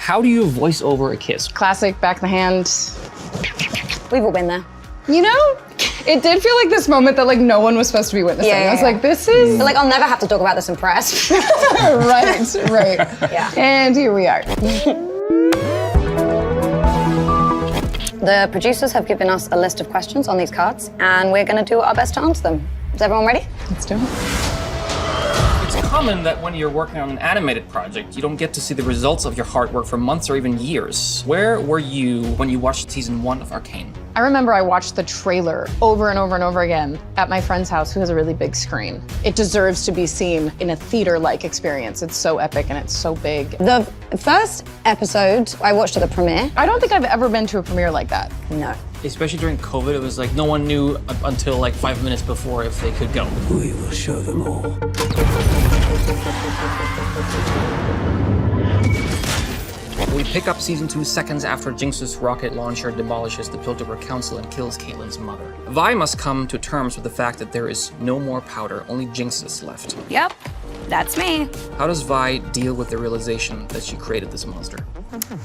How do you voice over a kiss? Classic back the hand. We've all been there. You know, it did feel like this moment that like no one was supposed to be witnessing. Yeah, I was like, this is... Like, I'll never have to talk about this in press. right. Yeah. And here we are. The producers have given us a list of questions on these cards, and we're gonna do our best to answer them. Is everyone ready? Let's do it. It's common that when you're working on an animated project, you don't get to see the results of your hard work for months or even years. Where were you when you watched season 1 of Arcane? I remember I watched the trailer over and over and over again at my friend's house who has a really big screen. It deserves to be seen in a theater-like experience. It's so epic and it's so big. The first episode, I watched at the premiere. I don't think I've ever been to a premiere like that. No. Especially during COVID, it was like no one knew until like 5 minutes before if they could go. We will show them all. We pick up season 2 seconds after Jinx's rocket launcher demolishes the Piltover Council and kills Caitlyn's mother. Vi must come to terms with the fact that there is no more powder, only Jinx is left. Yep, that's me. How does Vi deal with the realization that she created this monster?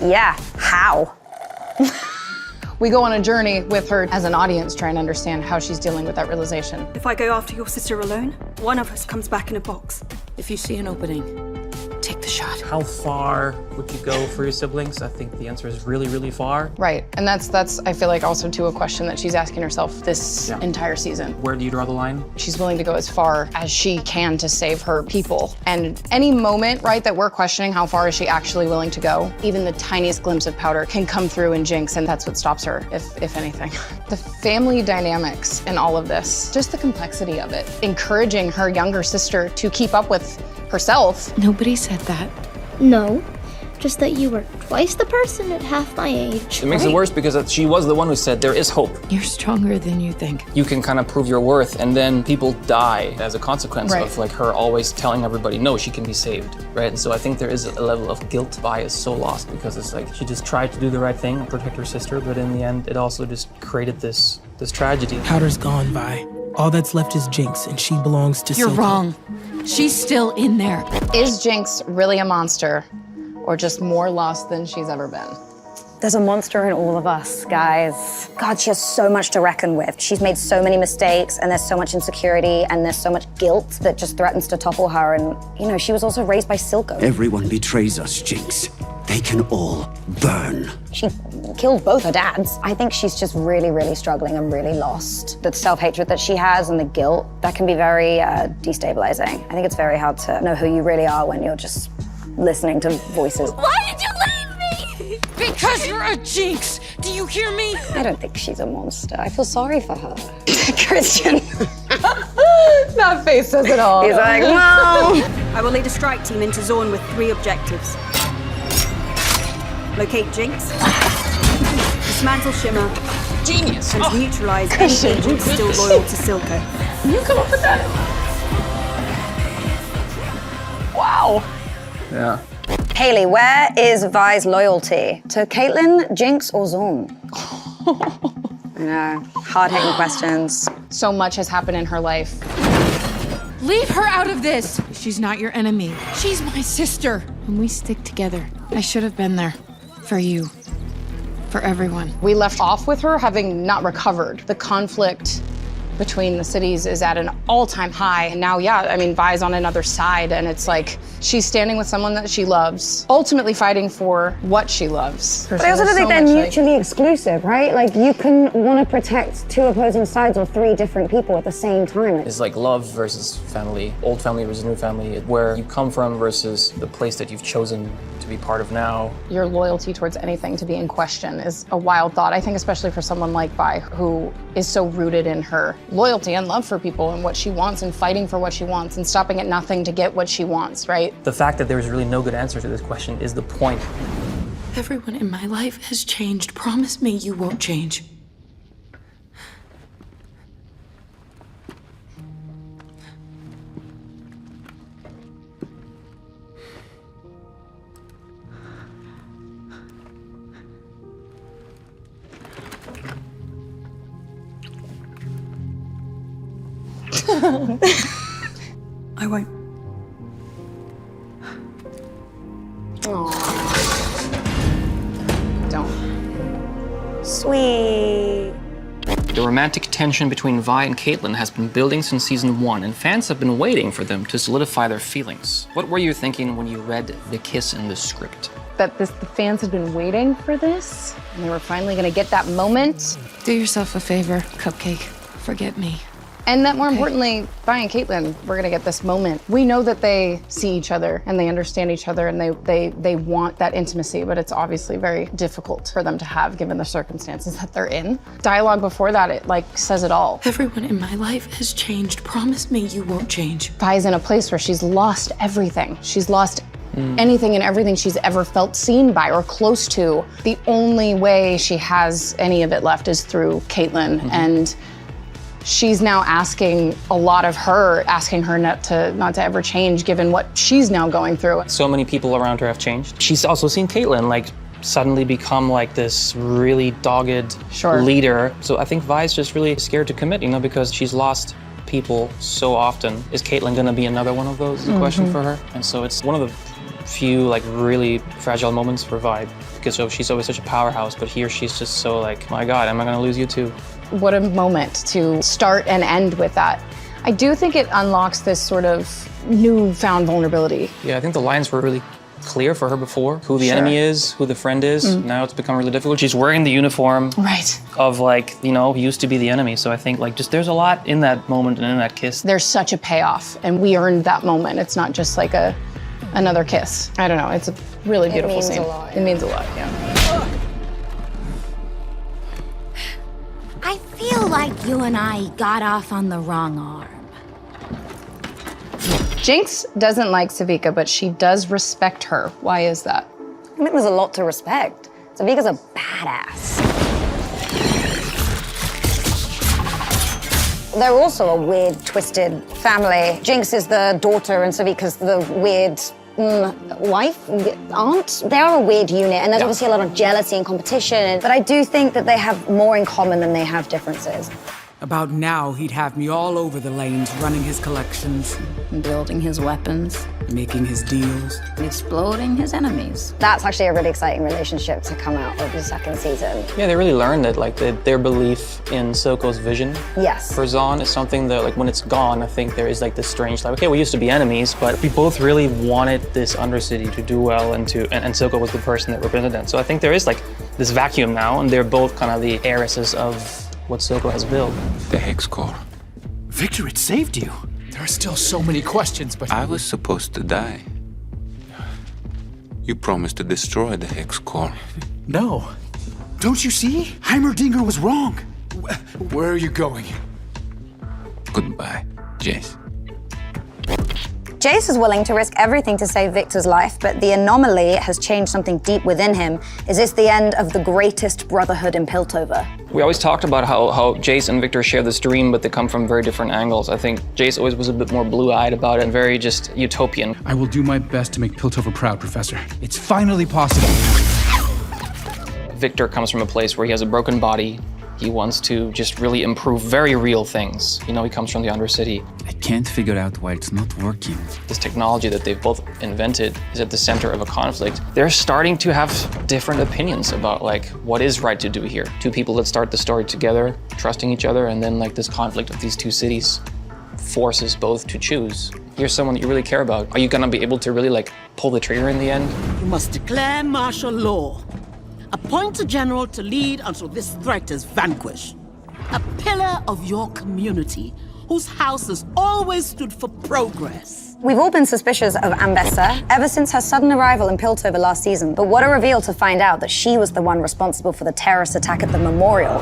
Yeah, how? We go on a journey with her as an audience trying to understand how she's dealing with that realization. If I go after your sister alone, one of us comes back in a box. If you see an opening, take the shot. How far would you go for your siblings? I think the answer is really, really far. Right, and that's I feel like also too a question that she's asking herself this entire season. Where do you draw the line? She's willing to go as far as she can to save her people. And any moment, right, that we're questioning how far is she actually willing to go, even the tiniest glimpse of powder can come through in Jinx, and that's what stops her, if anything. The family dynamics in all of this, just the complexity of it, encouraging her younger sister to keep up with herself. Nobody said that. No, just that you were twice the person at half my age. It makes it worse because she was the one who said there is hope. You're stronger than you think. You can kind of prove your worth, and then people die as a consequence Right. of like her always telling everybody, no, she can be saved, right? And so I think there is a level of guilt. Vi is so lost because it's like she just tried to do the right thing and protect her sister, but in the end, it also just created this tragedy. Powder's gone, Vi. All that's left is Jinx, and she belongs to You're Silco. wrong. She's still in there. Is Jinx really a monster, or just more lost than she's ever been? There's a monster in all of us, guys. God, she has so much to reckon with. She's made so many mistakes, and there's so much insecurity, and there's so much guilt that just threatens to topple her. And, you know, she was also raised by Silco. Everyone betrays us, Jinx. They can all burn. She killed both her dads. I think she's just really, really struggling and really lost. The self-hatred that she has and the guilt, that can be very destabilizing. I think it's very hard to know who you really are when you're just listening to voices. Why did you leave me? Because you're a Jinx. Do you hear me? I don't think she's a monster. I feel sorry for her. Christian. That face says it all. He's like, no. I will lead a strike team into Zorn with 3 objectives. Locate Jinx, dismantle Shimmer, Genius! and neutralize any agents still loyal to Silco. You come up with that? Wow. Yeah. Hailee, where is Vi's loyalty? To Caitlyn, Jinx, or Zorn? I know, hard-hitting questions. So much has happened in her life. Leave her out of this. She's not your enemy. She's my sister. And we stick together. I should have been there. For you. For everyone. We left off with her having not recovered. The conflict between the cities is at an all-time high. And now, yeah, I mean, Vi's on another side, and it's like she's standing with someone that she loves, ultimately fighting for what she loves. But I also don't think they're mutually exclusive, right? Like, you can want to protect 2 opposing sides or 3 different people at the same time. It's like love versus family, old family versus new family, where you come from versus the place that you've chosen to be part of now. Your loyalty towards anything to be in question is a wild thought. I think especially for someone like Vi, who is so rooted in her loyalty and love for people and what she wants and fighting for what she wants and stopping at nothing to get what she wants, right? The fact that there's really no good answer to this question is the point. Everyone in my life has changed. Promise me you won't change. I won't. sweet. The romantic tension between Vi and Caitlyn has been building since season 1, and fans have been waiting for them to solidify their feelings. What were you thinking when you read the kiss in the script? That the fans had been waiting for this, and they were finally gonna get that moment. Do yourself a favor, Cupcake. Forget me. And that more importantly, Vi and Caitlyn, we're gonna get this moment. We know that they see each other and they understand each other and they want that intimacy, but it's obviously very difficult for them to have given the circumstances that they're in. Dialogue before that, it like says it all. Everyone in my life has changed. Promise me you won't change. Vi's in a place where she's lost everything. She's lost anything and everything she's ever felt seen by or close to. The only way she has any of it left is through Caitlyn, and she's now asking a lot of her, asking her not to ever change given what she's now going through. So many people around her have changed. She's also seen Caitlyn like suddenly become like this really dogged leader. So I think Vi's just really scared to commit, you know, because she's lost people so often. Is Caitlyn gonna be another one of those? Is the question for her. And so it's one of the few like really fragile moments for Vi, because she's always such a powerhouse, but here she's just so like, my God, am I gonna lose you too? What a moment to start and end with that. I do think it unlocks this sort of newfound vulnerability. Yeah, I think the lines were really clear for her before, who the enemy is, who the friend is. Now it's become really difficult. She's wearing the uniform of like, you know, used to be the enemy. So I think like just there's a lot in that moment and in that kiss. There's such a payoff and we earned that moment. It's not just like another kiss. I don't know, it's a really beautiful scene. It means a lot, yeah. I feel like you and I got off on the wrong arm. Jinx doesn't like Sevika, but she does respect her. Why is that? I think there's a lot to respect. Sevika's a badass. They're also a weird, twisted family. Jinx is the daughter and Sevika's the weird wife, aunt. They are a weird unit, and there's obviously a lot of jealousy and competition, but I do think that they have more in common than they have differences. About now, he'd have me all over the lanes, running his collections, Building his weapons, making his deals. exploding his enemies. That's actually a really exciting relationship to come out of the second season. Yeah, they really learned that like their belief in Soko's vision for Zaun is something that like when it's gone, I think there is like this strange like, okay, we used to be enemies, but we both really wanted this Undercity to do well and Soko was the person that represented them. So I think there is like this vacuum now, and they're both kind of the heiresses of what Soko has built. The Hex Core. Victor, it saved you. There are still so many questions, but... I was supposed to die. You promised to destroy the Hex Core. No. Don't you see? Heimerdinger was wrong. Where are you going? Goodbye, Jayce. Jayce is willing to risk everything to save Viktor's life, but the anomaly has changed something deep within him. Is this the end of the greatest brotherhood in Piltover? We always talked about how Jayce and Viktor share this dream, but they come from very different angles. I think Jayce always was a bit more blue-eyed about it and very just utopian. I will do my best to make Piltover proud, Professor. It's finally possible. Viktor comes from a place where he has a broken body. He wants to just really improve very real things. You know, he comes from the Undercity. I can't figure out why it's not working. This technology that they've both invented is at the center of a conflict. They're starting to have different opinions about like what is right to do here. Two people that start the story together, trusting each other, and then like this conflict of these two cities forces both to choose. Here's someone that you really care about. Are you gonna be able to really like pull the trigger in the end? You must declare martial law. Appoint a general to lead until this threat is vanquished. A pillar of your community, whose house has always stood for progress. We've all been suspicious of Ambessa ever since her sudden arrival in Piltover last season, but what a reveal to find out that she was the one responsible for the terrorist attack at the memorial.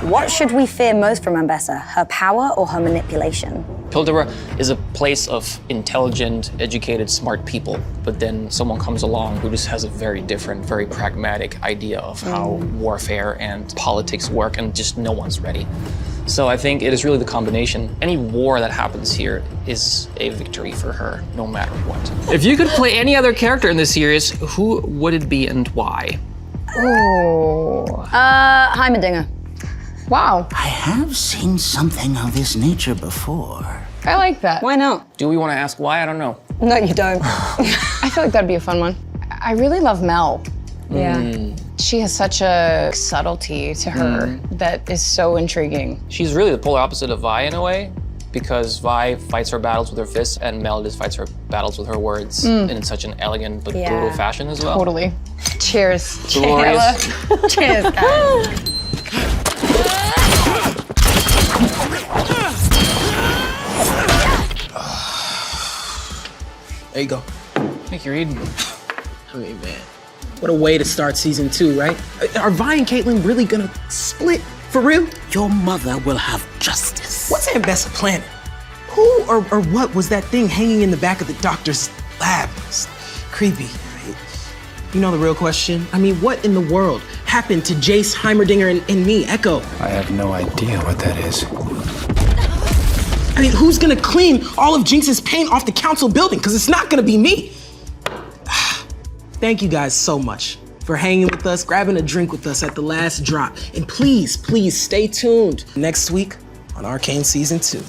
What should we fear most from Ambessa, her power or her manipulation? Piltover is a place of intelligent, educated, smart people, but then someone comes along who just has a very different, very pragmatic idea of how warfare and politics work, and just no one's ready. So I think it is really the combination. Any war that happens here is a victory for her, no matter what. If you could play any other character in this series, who would it be and why? Heimerdinger. Wow. I have seen something of this nature before. I like that. Why not? Do we want to ask why? I don't know. No, you don't. I feel like that'd be a fun one. I really love Mel. Yeah. She has such a subtlety to her that is so intriguing. She's really the polar opposite of Vi in a way, because Vi fights her battles with her fists and Mel just fights her battles with her words in such an elegant but brutal fashion as well. Totally. Cheers. Glorious. Cheers, guys. There you go. Thank you, Reed. I mean, man, what a way to start season 2, right? Are Vi and Caitlyn really gonna split? For real? Your mother will have justice. What's Ambessa planning? Who or what was that thing hanging in the back of the doctor's lab? It's creepy. Right? You know the real question? I mean, what in the world happened to Jayce, Heimerdinger, and me, Echo? I have no idea what that is. I mean, who's gonna clean all of Jinx's paint off the council building? Because it's not gonna be me. Thank you guys so much for hanging with us, grabbing a drink with us at the last drop. And please, please stay tuned next week on Arcane Season 2.